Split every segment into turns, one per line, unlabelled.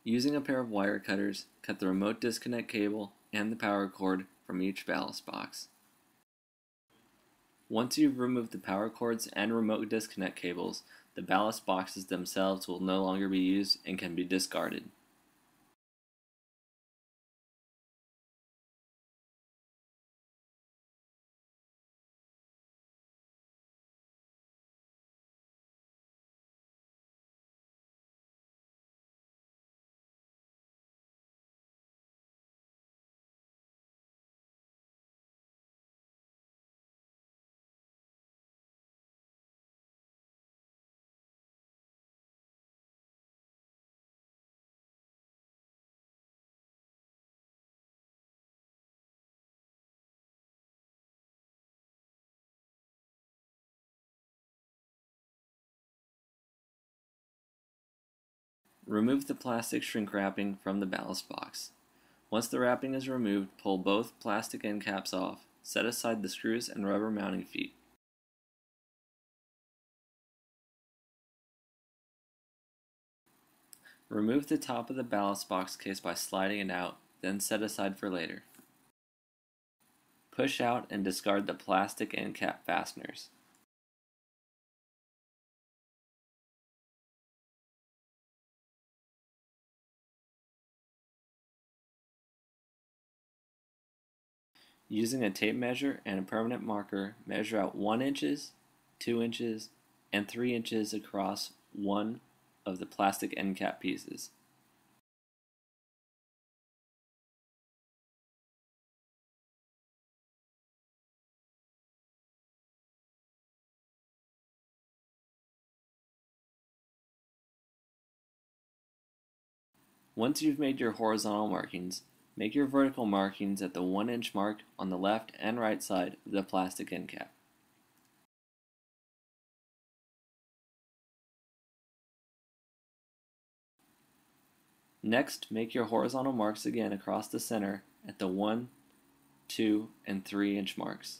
Using a pair of wire cutters, cut the remote disconnect cable and the power cord from each ballast box. Once you've removed the power cords and remote disconnect cables, the ballast boxes themselves will no longer be used and can be discarded. Remove the plastic shrink wrapping from the ballast box. Once the wrapping is removed, pull both plastic end caps off. Set aside the screws and rubber mounting feet. Remove the top of the ballast box case by sliding it out, then set aside for later. Push out and discard the plastic end cap fasteners. Using a tape measure and a permanent marker, measure out 1 inch, 2 inches, and 3 inches across one of the plastic end cap pieces. Once you've made your horizontal markings, make your vertical markings at the 1 inch mark on the left and right side of the plastic end cap. Next, make your horizontal marks again across the center at the 1, 2, and 3 inch marks.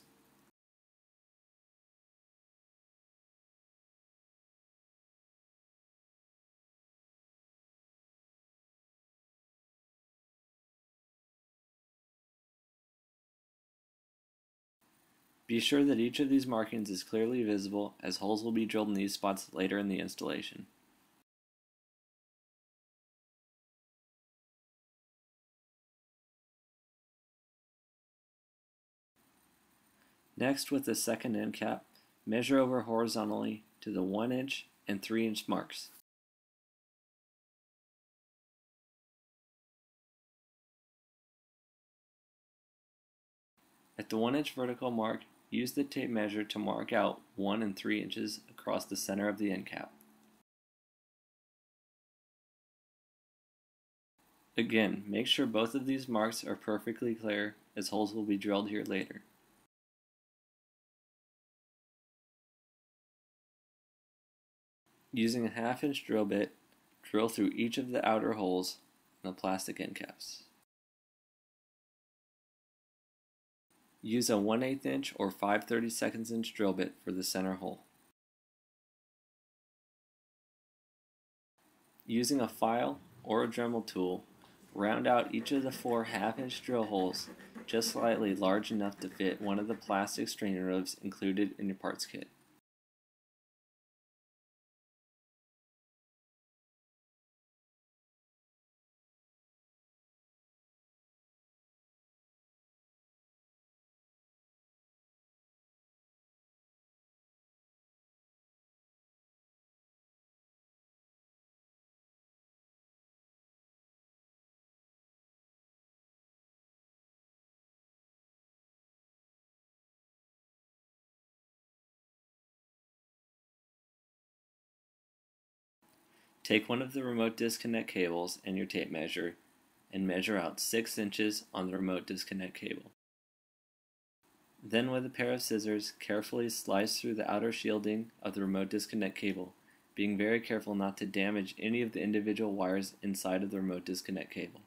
Be sure that each of these markings is clearly visible, as holes will be drilled in these spots later in the installation. Next, with the second end cap, measure over horizontally to the 1 inch and 3 inch marks. At the 1 inch vertical mark, use the tape measure to mark out 1 and 3 inches across the center of the end cap. Again, make sure both of these marks are perfectly clear, as holes will be drilled here later. Using a 1/2 inch drill bit, drill through each of the outer holes in the plastic end caps. Use a 1/8 inch or 5/32 inch drill bit for the center hole. Using a file or a Dremel tool, round out each of the 4 1/2 inch drill holes just slightly large enough to fit one of the plastic strainer ribs included in your parts kit. Take one of the remote disconnect cables and your tape measure and measure out 6 inches on the remote disconnect cable. Then with a pair of scissors, carefully slice through the outer shielding of the remote disconnect cable, being very careful not to damage any of the individual wires inside of the remote disconnect cable.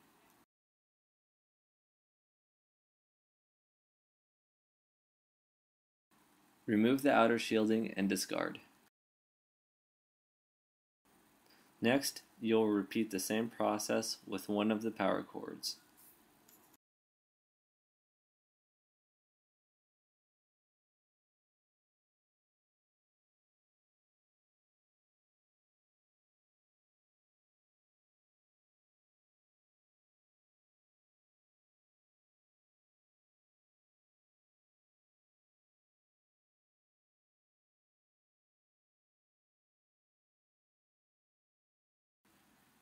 Remove the outer shielding and discard. Next, You'll repeat the same process with one of the power cords.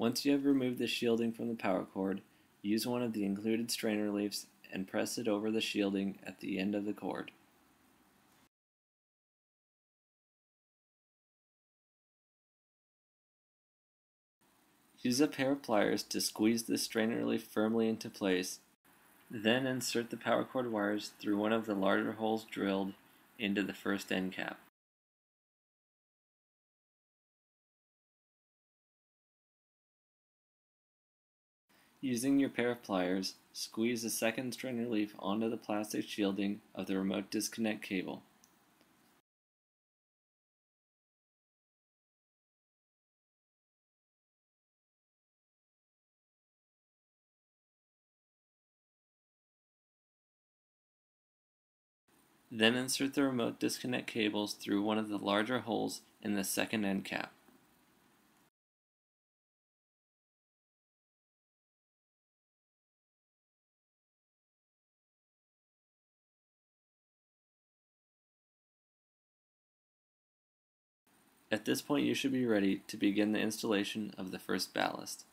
Once you have removed the shielding from the power cord, use one of the included strainer leaves and press it over the shielding at the end of the cord. Use a pair of pliers to squeeze the strainer leaf firmly into place, then insert the power cord wires through one of the larger holes drilled into the first end cap. Using your pair of pliers, squeeze the second strainer leaf onto the plastic shielding of the remote disconnect cable. Then insert the remote disconnect cables through one of the larger holes in the second end cap. At this point you should be ready to begin the installation of the first ballast.